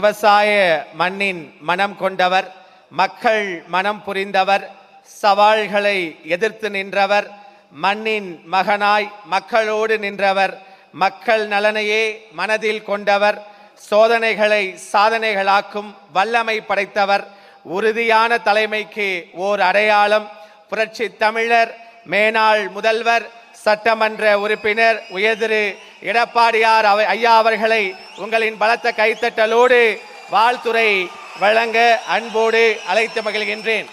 விவசாய மண்ணின் மனம் கொண்டவர், மக்கள் மனம் புரிந்தவர், சவால்களை எதிர்த்து நின்றவர், மண்ணின் மகனாய் மக்களோடு நின்றவர், மக்கள் நலனையே மனதில் கொண்டவர், சோதனைகளை சாதனைகளாக்கும் வல்லமை படைத்தவர், உறுதியான தலைமைக்கு ஓர் அடையாளம், புரட்சி தமிழர், மேனாள் முதல்வர், சட்டமன்ற உறுப்பினர் உயர்திரு எடப்பாடியார் ஐயா அவர்களை உங்களின் பலத்த கைத்தட்டலோடு வாழ்த்துரை வழங்க அன்போடு அழைத்து மகிழ்கின்றேன்.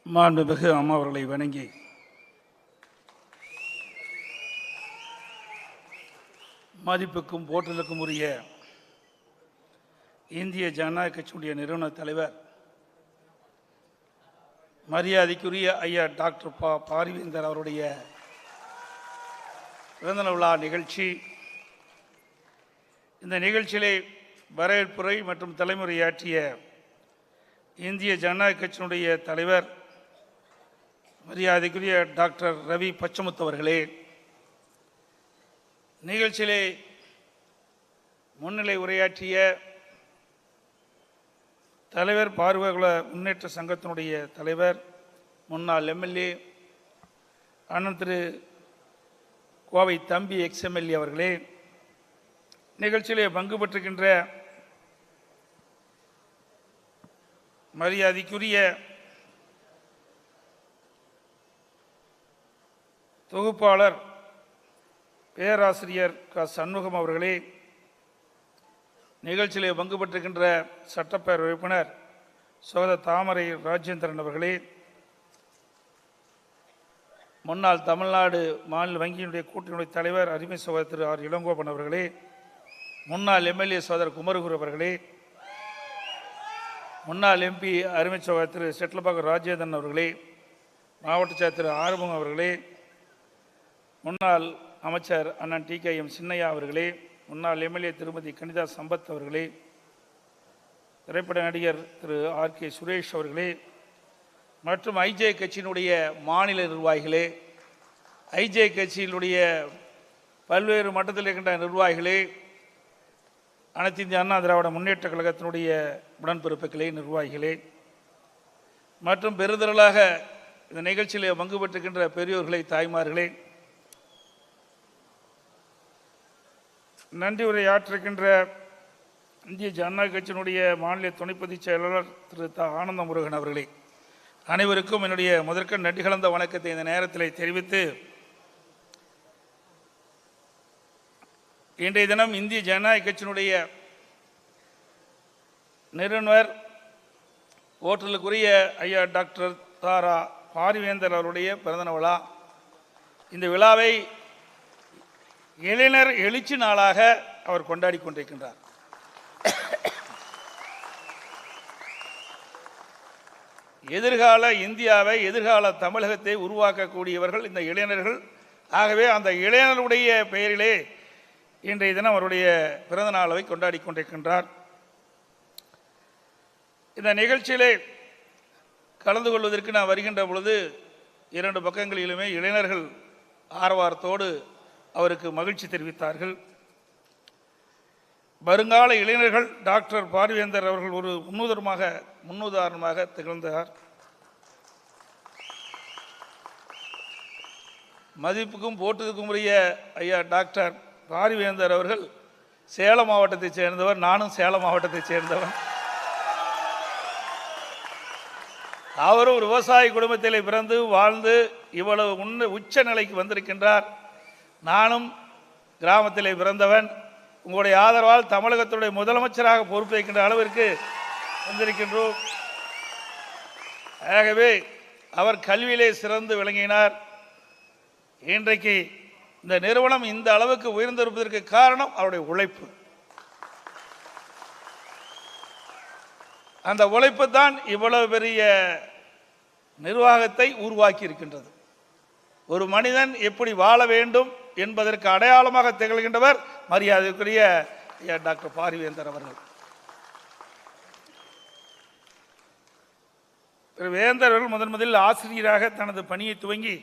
மாண்புமிகு அம்மா அவர்களை வணங்கி மதிப்புக்கும் போற்றலுக்கும் உரிய இந்திய ஜனநாயக கட்சியுடைய நிறுவன தலைவர் மரியாதைக்குரிய ஐயா டாக்டர் பாரிவேந்தர் அவருடைய பிறந்தநாள் விழா நிகழ்ச்சி. இந்த நிகழ்ச்சியிலே வரவேற்புரை மற்றும் தலைமுறையாற்றிய இந்திய ஜனநாயக கட்சியினுடைய தலைவர் மரியாதைக்குரிய டாக்டர் ரவி பச்சமுத்து அவர்களே, நிகழ்ச்சியிலே முன்னிலை உரையாற்றிய தலைவர் பார்வையாள முன்னேற்ற சங்கத்தினுடைய தலைவர் முன்னாள் எம்எல்ஏ அண்ணன் திரு கோவை தம்பி எக்ஸ்எம்எல்ஏ அவர்களே, நிகழ்ச்சியிலே பங்கு பெற்றிருக்கின்ற மரியாதைக்குரிய தொகுப்பாளர் பேராசிரியர் க சண்முகம் அவர்களே, நிகழ்ச்சியிலே பங்கு பெற்றிருக்கின்ற சட்டப்பேரவை உறுப்பினர் சகோதரர் தாமரை ராஜேந்திரன் அவர்களே, முன்னாள் தமிழ்நாடு மாநில வங்கியினுடைய கூட்டணியுடைய தலைவர் அருமை சகோதரர் திரு ஆர் இளங்கோபன் அவர்களே, முன்னாள் எம்எல்ஏ சகோதரர் குமரகுரு அவர்களே, முன்னாள் எம்பி அருமை சகோதரர் திரு செட்டிலப்பாக்கம் ராஜேந்திரன் அவர்களே, மாவட்ட செயலர் திரு ஆறுமுகம் அவர்களே, முன்னாள் அமைச்சர் அண்ணன் TKM சின்னையா அவர்களே, முன்னாள் எம்எல்ஏ திருமதி கனிதா சம்பத் அவர்களே, திரைப்பட நடிகர் திரு RK சுரேஷ் அவர்களே, மற்றும் ஐஜே கட்சியினுடைய மாநில நிர்வாகிகளே, ஐஜே கட்சியினுடைய பல்வேறு மட்டத்தில் இருக்கின்ற நிர்வாகிகளே, அனைத்து இந்திய அண்ணா திராவிட முன்னேற்ற கழகத்தினுடைய உடன்பிறப்புகளே, நிர்வாகிகளே மற்றும் பெருந்திரளாக இந்த நிகழ்ச்சியிலே பங்கு பெற்றிருக்கின்ற பெரியோர்களே, தாய்மார்களே, நன்றி உரையாற்றிருக்கின்ற இந்திய ஜனநாயக கட்சியினுடைய மாநில துணை பொதுச் செயலாளர் திரு ஆனந்த முருகன் அவர்களே, அனைவருக்கும் என்னுடைய முதற்க நன்றி கலந்த வணக்கத்தை இந்த நேரத்தில் தெரிவித்து, இன்றைய தினம் இந்திய ஜனநாயக கட்சியினுடைய நிறுவனர் போற்றலுக்குரிய ஐயா டாக்டர் தாரா பாரிவேந்தர் அவருடைய பிறந்தநாள் விழா. இந்த விழாவை இளைஞர் எழுச்சி நாளாக அவர் கொண்டாடி கொண்டிருக்கின்றார். எதிர்கால இந்தியாவை, எதிர்கால தமிழகத்தை உருவாக்கக்கூடியவர்கள் இந்த இளைஞர்கள். ஆகவே அந்த இளைஞருடைய பெயரிலே இன்றைய தினம் அவருடைய பிறந்த நாளை கொண்டாடி கொண்டிருக்கின்றார். இந்த நிகழ்ச்சியிலே கலந்து கொள்வதற்கு நான் வருகின்ற பொழுது இரண்டு பக்கங்களிலுமே இளைஞர்கள் ஆரவாரத்தோடு அவருக்கு மகிழ்ச்சி தெரிவித்தார்கள். வருங்கால இளைஞர்கள் டாக்டர் பாரிவேந்தர் அவர்கள் ஒரு முன்னுதாரணமாக திகழ்ந்தார். மதிப்புக்கும் போட்டுக்கும் உரிய ஐயா டாக்டர் பாரிவேந்தர் அவர்கள் சேலம் மாவட்டத்தைச் சேர்ந்தவர். நானும் சேலம் மாவட்டத்தைச் சேர்ந்தவன். அவரும் ஒரு விவசாய குடும்பத்திலே பிறந்து வாழ்ந்து இவ்வளவு உச்ச நிலைக்கு வந்திருக்கின்றார். நானும் கிராமத்திலே பிறந்தவன். உங்களுடைய ஆதரவால் தமிழகத்துடைய முதலமைச்சராக பொறுப்பேற்கின்ற அளவிற்கு வந்திருக்கின்றோம். ஆகவே அவர் கல்வியிலே சிறந்து விளங்கினார். இன்றைக்கு இந்த நிறுவனம் இந்த அளவுக்கு உயர்ந்திருப்பதற்கு காரணம் அவருடைய உழைப்பு. அந்த உழைப்பு தான் இவ்வளவு பெரிய நிர்வாகத்தை உருவாக்கி இருக்கின்றது. ஒரு மனிதன் எப்படி வாழ வேண்டும் என்பதற்கு அடையாளமாக திகழ்கின்றவர் மரியாதைக்குரிய ஐயா டாக்டர் பாரிவேந்தர் அவர்கள். திரு வேந்தர் அவர்கள் முதலில் ஆசிரியராக தனது பணியை துவங்கி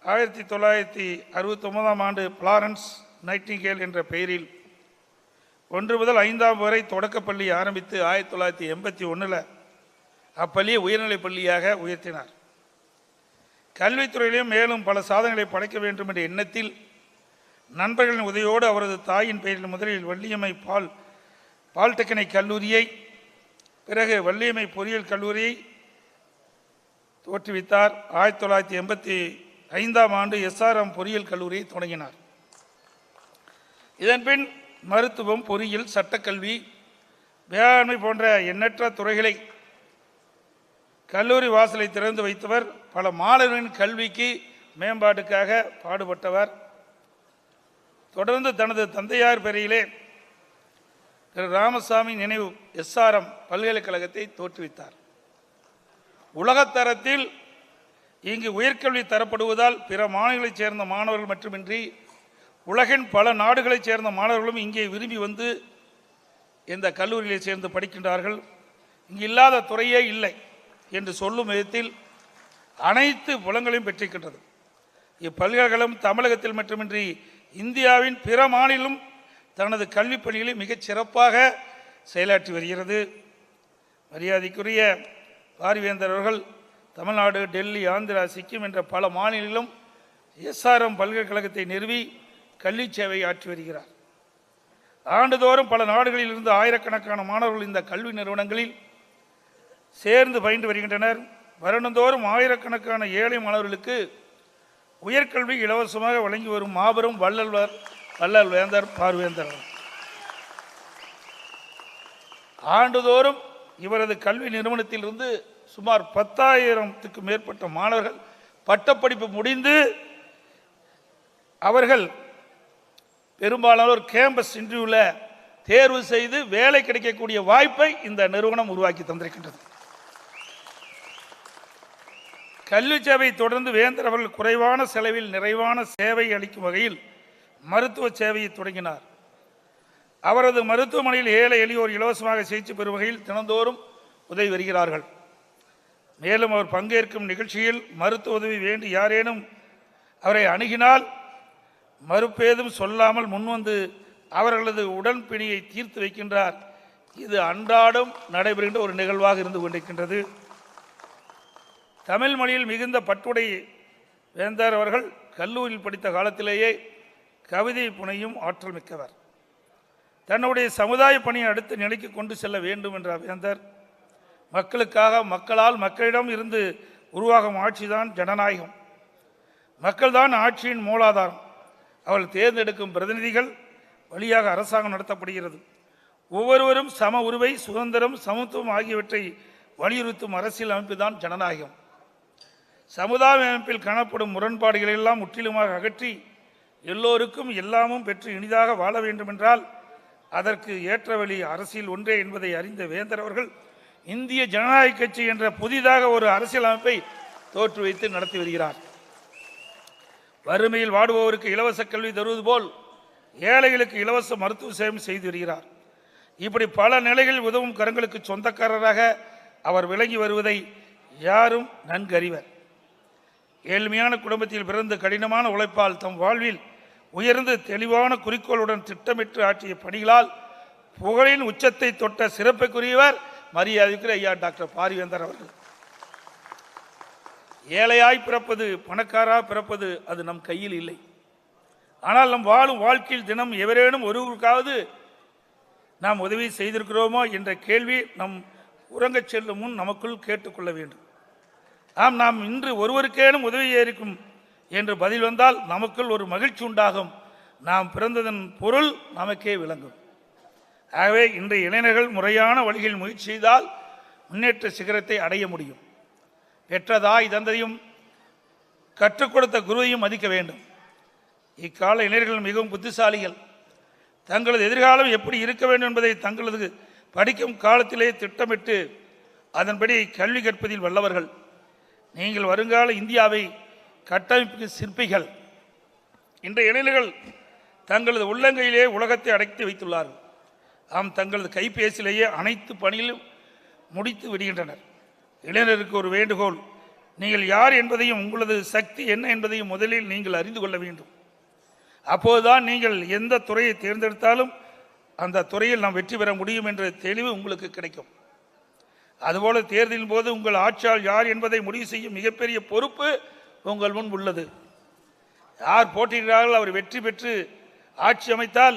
1969ஆம் ஆண்டு பிளாரன்ஸ் நைட்டிங்கேல் என்ற பெயரில் 1 முதல் 5ஆம் வரை தொடக்கப்பள்ளி ஆரம்பித்து 1981 அப்பள்ளியை உயர்நிலைப் பள்ளியாக உயர்த்தினார். கல்வித்துறையிலும் மேலும் பல சாதனைகளை படைக்க வேண்டும் என்ற எண்ணத்தில் நண்பர்களின் உதவியோடு அவரது தாயின் பெயரில் முதலில் வள்ளியம்மை பாலிடெக்னிக் கல்லூரியை, பிறகு வள்ளியம்மை பொறியியல் கல்லூரியை தோற்றுவித்தார். 1985ஆம் ஆண்டு SRM பொறியியல் கல்லூரியை தொடங்கினார். இதன்பின் மருத்துவம், பொறியியல், சட்டக்கல்வி, வேளாண்மை போன்ற எண்ணற்ற துறைகளை கல்லூரி வாசலை திறந்து வைத்தவர். பல மாணவர்களின் கல்விக்கு மேம்பாட்டுக்காக பாடுபட்டவர். தொடர்ந்து தனது தந்தையார் பெயரிலே திரு ராமசாமி நினைவு SRM பல்கலைக்கழகத்தை தோற்றுவித்தார். உலகத்தரத்தில் இங்கு உயர்கல்வி தரப்படுவதால் பிற மாநிலங்களைச் சேர்ந்த மாணவர்கள் மட்டுமின்றி உலகின் பல நாடுகளைச் சேர்ந்த மாணவர்களும் இங்கே விரும்பி வந்து இந்த கல்லூரியிலே சேர்ந்து படிக்கின்றார்கள். இங்கு இல்லாத துறையே இல்லை என்று சொல்லும் விதத்தில் அனைத்து புலங்களையும் பெற்றிருக்கின்றது. இப்பல்கலைக்கழகம் தமிழகத்தில் மட்டுமின்றி இந்தியாவின் பிற மாநிலம் தனது கல்வி பணிகளை மிகச் சிறப்பாக செயலாற்றி வருகிறது. மரியாதைக்குரிய பாரிவேந்தர் அவர்கள் தமிழ்நாடு, டெல்லி, ஆந்திரா, சிக்கிம் என்ற பல மாநிலங்களிலும் SRM பல்கலைக்கழகத்தை நிறுவி கல்வி சேவை ஆற்றி வருகிறார். ஆண்டுதோறும் பல நாடுகளில் இருந்து ஆயிரக்கணக்கான மாணவர்கள் இந்த கல்வி நிறுவனங்களில் சேர்ந்து பயின்று வருகின்றனர். வருடந்தோறும் ஆயிரக்கணக்கான ஏழை மாணவர்களுக்கு உயர்கல்வி இலவசமாக வழங்கி வரும் மாபெரும் வள்ளல் வேந்தர் பாரிவேந்தர். ஆண்டுதோறும் இவரது கல்வி நிறுவனத்திலிருந்து சுமார் 10,000க்கு மேற்பட்ட மாணவர்கள் பட்டப்படிப்பு முடிந்து அவர்கள் பெரும்பாலானோர் கேம்பஸ் இன்டர்வியூவில் தேர்வு செய்து வேலை கிடைக்கக்கூடிய வாய்ப்பை இந்த நிறுவனம் உருவாக்கி தந்திருக்கின்றது. கல்வி சேவை தொடர்ந்து வேந்தர் அவர்கள் குறைவான செலவில் நிறைவான சேவை அளிக்கும் வகையில் மருத்துவ சேவையை தொடங்கினார். அவரது மருத்துவமனையில் ஏழை எளியோர் இலவசமாக சிகிச்சை பெறும் வகையில் தினந்தோறும் உதவி வருகிறார்கள். மேலும் அவர் பங்கேற்கும் நிகழ்ச்சியில் மருத்துவ உதவி வேண்டி யாரேனும் அவரை அணுகினால் மறுப்பேதும் சொல்லாமல் முன்வந்து அவர்களது உடன்பிணியை தீர்த்து வைக்கின்றார். இது அன்றாடம் நடைபெறுகின்ற ஒரு நிகழ்வாக இருந்து கொண்டிருக்கின்றது. தமிழ் மொழியில் மிகுந்த பற்றுடை வேந்தர் அவர்கள் கல்லூரியில் படித்த காலத்திலேயே கவிதை புனையும் ஆற்றல் மிக்கவர். தன்னுடைய சமுதாய பணியை அடுத்த நிலைக்கு கொண்டு செல்ல வேண்டும் என்ற வேந்தர் மக்களுக்காக, மக்களால், மக்களிடம் இருந்து உருவாகும் ஆட்சிதான் ஜனநாயகம். மக்கள்தான் ஆட்சியின் மூலாதாரம். அவள் தேர்ந்தெடுக்கும் பிரதிநிதிகள் வழியாக அரசாங்கம் நடத்தப்படுகிறது. ஒவ்வொருவரும் சம உரிமை, சுதந்திரம், சமத்துவம் ஆகியவற்றை வலியுறுத்தும் அரசியல் அமைப்பு தான் ஜனநாயகம். சமுதாய அமைப்பில் காணப்படும் முரண்பாடுகளை எல்லாம் முற்றிலுமாக அகற்றி எல்லோருக்கும் எல்லாமும் பெற்று இனிதாக வாழ வேண்டுமென்றால் அதற்கு ஏற்ற வழி அரசியல் ஒன்றே என்பதை அறிந்த வேந்தர் அவர்கள் இந்திய ஜனநாயக கட்சி என்ற புதிதாக ஒரு அரசியல் அமைப்பை தோற்று வைத்து நடத்தி வருகிறார். வறுமையில் வாடுபவருக்கு இலவச கல்வி தருவது போல் ஏழைகளுக்கு இலவச மருத்துவ சேவை செய்து வருகிறார். இப்படி பல நிலைகளில் உதவும் கரங்களுக்கு சொந்தக்காரராக அவர் விளங்கி வருவதை யாரும் நன்கறிவர். ஏழ்மையான குடும்பத்தில் பிறந்து கடினமான உழைப்பால் தம் வாழ்வில் உயர்ந்து தெளிவான குறிக்கோளுடன் திட்டமிட்டு ஆற்றிய பணிகளால் புகழின் உச்சத்தை தொட்ட சிறப்புக்குரியவர் மரியாதைக்குரிய ஐயா டாக்டர் பாரிவேந்தர் அவர்கள். ஏழையாய் பிறப்பது, பணக்காராக பிறப்பது அது நம் கையில் இல்லை. ஆனால் நம் வாழும் வாழ்க்கையில் தினம் எவரேனும் ஒருவருக்காவது நாம் உதவி செய்திருக்கிறோமோ என்ற கேள்வி நம் உறங்கச் செல்லும் முன் நமக்குள் கேட்டுக்கொள்ள வேண்டும். ஆம், நாம் இன்று ஒருவருக்கேனும் உதவி இருக்கும் என்று பதில் வந்தால் நமக்குள் ஒரு மகிழ்ச்சி உண்டாகும். நாம் பிறந்ததன் பொருள் நமக்கே விளங்கும். ஆகவே இன்றைய இளைஞர்கள் முறையான வழிகளில் முயற்சி செய்தால் முன்னேற்ற சிகரத்தை அடைய முடியும். பெற்றதாய் தந்தையும் கற்றுக் கொடுத்த குருவையும் மதிக்க வேண்டும். இக்கால இளைஞர்கள் மிகவும் புத்திசாலிகள். தங்களது எதிர்காலம் எப்படி இருக்க வேண்டும் என்பதை தங்களது படிக்கும் காலத்திலே திட்டமிட்டு அதன்படி கல்வி கற்பதில் வல்லவர்கள். நீங்கள் வருங்கால இந்தியாவை கட்டமைப்பு சிற்பிகள். இன்றைய இளைஞர்கள் தங்களது உள்ளங்கையிலே உலகத்தை அடைத்து வைத்துள்ளார்கள். தங்களது கைபேசியிலேயே அனைத்து பணியிலும் முடித்து விடுகின்றனர். இளைஞருக்கு ஒரு வேண்டுகோள், நீங்கள் யார் என்பதையும் உங்களது சக்தி என்ன என்பதையும் முதலில் நீங்கள் அறிந்து கொள்ள வேண்டும். அப்போதுதான் நீங்கள் எந்த துறையை தேர்ந்தெடுத்தாலும் அந்த துறையில் நாம் வெற்றி பெற முடியும் என்ற தெளிவு உங்களுக்கு கிடைக்கும். அதுபோல தேர்தலின் போது உங்கள் ஆட்சியாளர் யார் என்பதை முடிவு செய்யும் மிகப்பெரிய பொறுப்பு உங்கள் முன் உள்ளது. யார் போட்டியிடுகிறார்கள் அவர் வெற்றி பெற்று ஆட்சி அமைத்தால்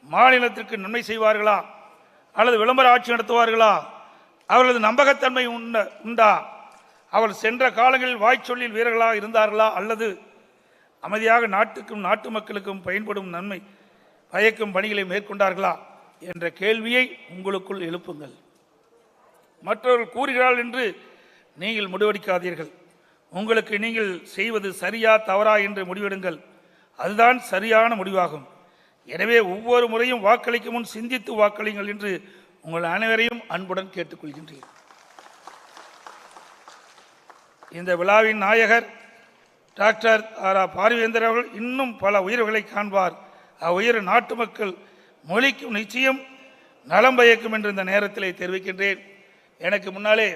மாநிலத்திற்கு நன்மை செய்வார்களா அல்லது விளம்பர ஆட்சி நடத்துவார்களா? அவர்களது நம்பகத்தன்மை உண்டா? அவர் சென்ற காலங்களில் வாய்ச்சொல்லில் வீரர்களாக இருந்தார்களா அல்லது அமைதியாக நாட்டுக்கும் நாட்டு மக்களுக்கும் பயன்படும் நன்மை பயக்கும் பணிகளை மேற்கொண்டார்களா என்ற கேள்வியை உங்களுக்குள் எழுப்புங்கள். மற்றவர்கள் கூறுகிறார்கள் என்று நீங்கள் முடிவெடுக்காதீர்கள். உங்களுக்கு நீங்கள் செய்வது சரியா தவறா என்று முடிவெடுங்கள். அதுதான் சரியான முடிவாகும். எனவே ஒவ்வொரு முறையும் வாக்களிக்கும் முன் சிந்தித்து வாக்களியுங்கள் என்று உங்கள் அனைவரையும் அன்புடன் கேட்டுக்கொள்கின்றேன். இந்த விழாவின் நாயகர் டாக்டர் பாரிவேந்தர் அவர்கள் இன்னும் பல உயர்வுகளை காண்பார். அவ்வுயர் நாட்டு மக்கள் மொழிக்கும் நிச்சயம் நலம் பயக்கும் என்று இந்த நேரத்திலே தெரிவிக்கின்றேன். எனக்கு முன்னாலே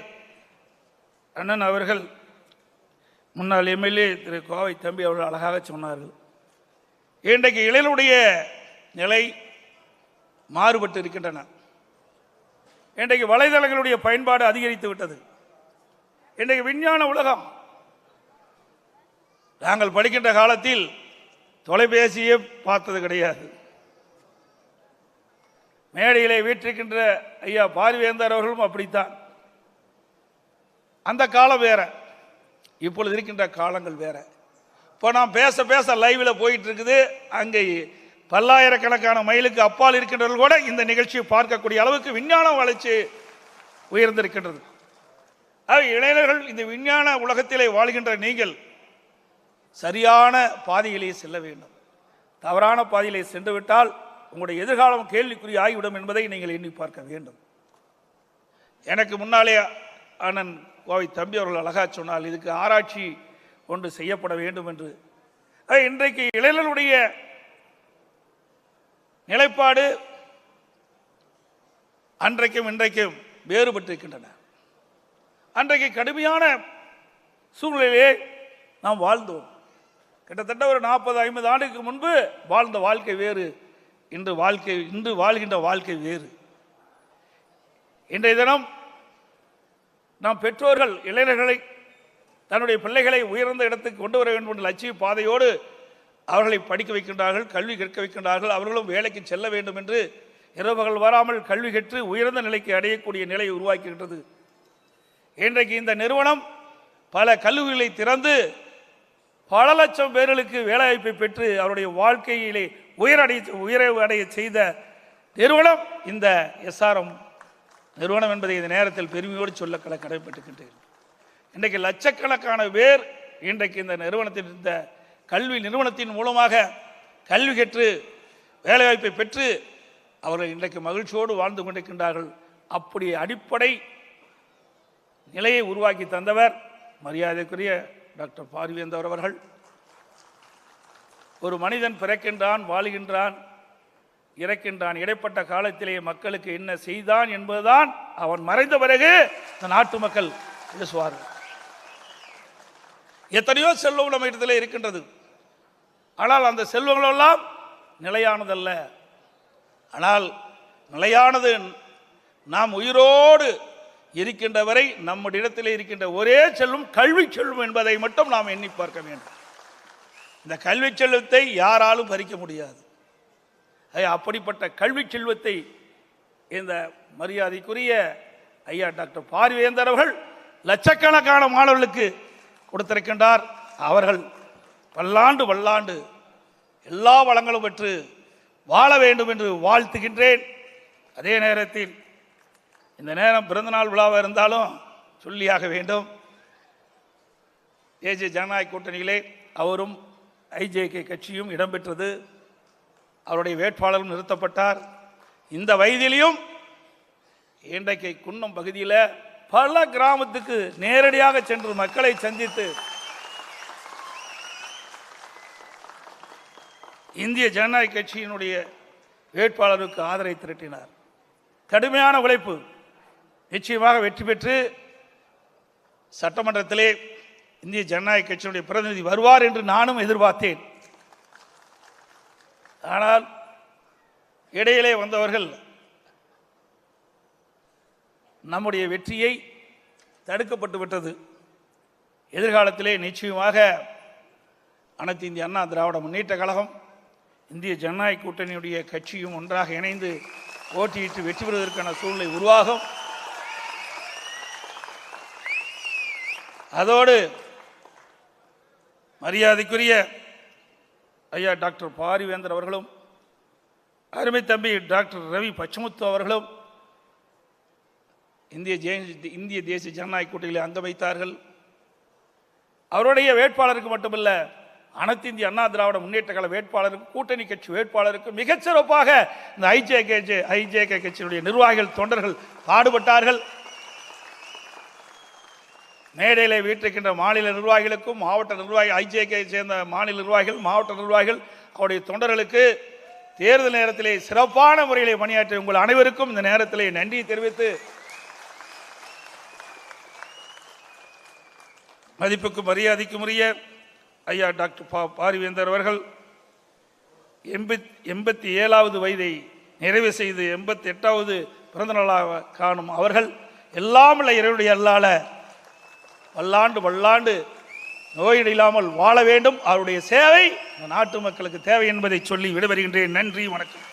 அண்ணன் அவர்கள், முன்னாள் எம்எல்ஏ திரு கோவை தம்பி அவர்கள் அழகாக சொன்னார்கள். இன்றைக்கு இளைஞருடைய நிலை மாறுபட்டு இருக்கின்றன. இன்றைக்கு வலைதளங்களுடைய பயன்பாடு அதிகரித்து விட்டது. இன்றைக்கு விஞ்ஞான உலகம். நாங்கள் படிக்கின்ற காலத்தில் தொலைபேசியே பார்த்தது கிடையாது. மேடையிலே வீற்றிருக்கின்ற ஐயா பாரிவேந்தர் அவர்களும் அப்படித்தான். அந்த காலம் வேற, இப்பொழுது இருக்கின்ற காலங்கள் வேற. இப்போ நாம் பேச பேச லைவ்ல போயிட்டு இருக்குது. அங்கே பல்லாயிரக்கணக்கான மைலுக்கு அப்பால் இருக்கின்றவர்கள் கூட இந்த நிகழ்ச்சியை பார்க்கக்கூடிய அளவுக்கு விஞ்ஞான வளர்ச்சி உயர்ந்திருக்கின்றது. இளைஞர்கள் இந்த விஞ்ஞான உலகத்திலே வாழ்கின்ற நீங்கள் சரியான பாதையிலே செல்ல வேண்டும். தவறான பாதையிலே சென்று விட்டால் உங்களுடைய எதிர்காலம் கேள்விக்குறி ஆகிவிடும் என்பதை நீங்கள் எண்ணி பார்க்க வேண்டும். எனக்கு முன்னாலே அண்ணன் கோவை தம்பி அவர்கள் அழகா சொன்னால் இதுக்கு ஆராய்ச்சி ஒன்று செய்யப்பட வேண்டும் என்று. இன்றைக்கு இளைஞர்களுடைய நிலைப்பாடு அன்றைக்கும் இன்றைக்கும் வேறுபட்டிருக்கின்றன. அன்றைக்கு கடுமையான சூழ்நிலையிலே நாம் வாழ்ந்தோம். கிட்டத்தட்ட ஒரு 40-50 ஆண்டுக்கு முன்பு வாழ்ந்த வாழ்க்கை வேறு, இன்று வாழ்கின்ற வாழ்க்கை வேறு. இன்றைய தினம் நாம் பெற்றோர்கள் இளைஞர்களை, தன்னுடைய பிள்ளைகளை உயர்ந்த இடத்துக்கு கொண்டு வர வேண்டும் என்ற லட்சிய பாதையோடு அவர்களை படிக்க வைக்கின்றார்கள், கல்வி கற்க வைக்கின்றார்கள். அவர்களும் வேலைக்கு செல்ல வேண்டும் என்று இரவுகள் வராமல் கல்வி கற்று உயர்ந்த நிலைக்கு அடையக்கூடிய நிலையை உருவாக்குகின்றது. இன்றைக்கு இந்த நிறுவனம் பல கல்லூரிகளை திறந்து பல லட்சம் பேர்களுக்கு வேலைவாய்ப்பை பெற்று அவருடைய வாழ்க்கையிலே உயர்வு அடைய செய்த நிறுவனம் இந்த எஸ்ஆர்எம் நிறுவனம் என்பதை இந்த நேரத்தில் பெருமையோடு சொல்ல கடமைப்பட்டிருக்கின்றேன். இன்றைக்கு லட்சக்கணக்கான பேர் இன்றைக்கு இந்த நிறுவனத்தின், இந்த கல்வி நிறுவனத்தின் மூலமாக கல்வி கற்று வேலைவாய்ப்பை பெற்று அவர்கள் இன்றைக்கு மகிழ்ச்சியோடு வாழ்ந்து கொண்டிருக்கின்றார்கள். அப்படி அடிப்படை நிலையை உருவாக்கி தந்தவர் மரியாதைக்குரிய டாக்டர் பாரிவேந்தர் அவர்கள். ஒரு மனிதன் பிறக்கின்றான், வாழுகின்றான், இறக்கின்றான். இடைப்பட்ட காலத்திலே மக்களுக்கு என்ன செய்தான் என்பதுதான் அவன் மறைந்த பிறகு இந்த நாட்டு மக்கள் பேசுவார்கள். எத்தனையோ செல்வம் நம்ம இடத்துல இருக்கின்றது. ஆனால் அந்த செல்வங்களெல்லாம் நிலையானதல்ல. ஆனால் நிலையானது நாம் உயிரோடு இருக்கின்ற வரை நம்முடைய இடத்திலே இருக்கின்ற ஒரே செல்வம் கல்வி செல்வம் என்பதை மட்டும் நாம் எண்ணி பார்க்க வேண்டும். இந்த கல்வி செல்வத்தை யாராலும் பறிக்க முடியாது. அப்படிப்பட்ட கல்வி செல்வத்தை இந்த மரியாதைக்குரிய ஐயா டாக்டர் பாரிவேந்தர் அவர்கள் லட்சக்கணக்கான மாணவர்களுக்கு கொடுத்திருக்கின்றார். அவர்கள் பல்லாண்டு வல்லாண்டு எல்லா வளங்களும் பெற்று வாழ வேண்டும் என்று வாழ்த்துகின்றேன். அதே நேரத்தில் இந்த நேரம் பிறந்தநாள் விழாவாக இருந்தாலும் சொல்லியாக வேண்டும். தேசிய ஜனநாயக கூட்டணியிலே அவரும் ஐஜேகே கட்சியும் இடம்பெற்றது. அவருடைய வேட்பாளரும் நிறுத்தப்பட்டார். இந்த வயதிலையும் இன்றைக்கு குன்னம் பகுதியில் பல கிராமத்துக்கு நேரடியாக சென்று மக்களை சந்தித்து இந்திய ஜனநாயக கட்சியினுடைய வேட்பாளருக்கு ஆதரவை திரட்டினார். கடுமையான உழைப்பு, நிச்சயமாக வெற்றி பெற்று சட்டமன்றத்திலே இந்திய ஜனநாயக கட்சியினுடைய பிரதிநிதி வருவார் என்று நானும் எதிர்பார்த்தேன். ஆனால் இடையிலே வந்தவர்கள் நம்முடைய வெற்றியை தடுக்கப்பட்டு விட்டது. எதிர்காலத்திலே நிச்சயமாக அனைத்து இந்திய அண்ணா திராவிட முன்னேற்ற கழகம், இந்திய ஜனநாயக கூட்டணியுடைய கட்சியும் ஒன்றாக இணைந்து போட்டியிட்டு வெற்றி பெறுவதற்கான சூழ்நிலை உருவாகும். அதோடு மரியாதைக்குரிய ஐயா டாக்டர் பாரிவேந்தர் அவர்களும், அருமை தம்பி டாக்டர் ரவி பச்சமுத்து அவர்களும் இந்திய தேசிய ஜனநாயக கூட்டணியில் அங்கம் வைத்தார்கள். அவருடைய வேட்பாளருக்கு மட்டுமல்ல, அனைத்து இந்திய அண்ணா திராவிட முன்னேற்ற கழக வேட்பாளருக்கு, கூட்டணி கட்சி வேட்பாளருக்கு மிகச்சிறப்பாக இந்த ஐஜேகே கட்சியினுடைய நிர்வாகிகள், தொண்டர்கள் பாடுபட்டார்கள். மேடையில் வீட்டிருக்கின்ற மாநில நிர்வாகிகளுக்கும், மாவட்ட நிர்வாகி, ஐஜேகே சேர்ந்த மாநில நிர்வாகிகள், மாவட்ட நிர்வாகிகள், அவருடைய தொண்டர்களுக்கு தேர்தல் நேரத்திலே சிறப்பான முறையிலே பணியாற்றிய உங்கள் அனைவருக்கும் இந்த நேரத்திலே நன்றி தெரிவித்து, மதிப்புக்கு மரியாதைக்கும் உரிய ஐயா டாக்டர் பாரிவேந்தர் அவர்கள் 87வது வயதை நிறைவு செய்து 88வது பிறந்த நாளாக காணும் அவர்கள் எல்லாம் உள்ள இறைவனுடைய அல்லால பல்லாண்டு நோயில்லாமல் வாழ வேண்டும். அவருடைய சேவை நாட்டு மக்களுக்கு தேவை என்பதை சொல்லி விடைபெறுகின்றேன். நன்றி, வணக்கம்.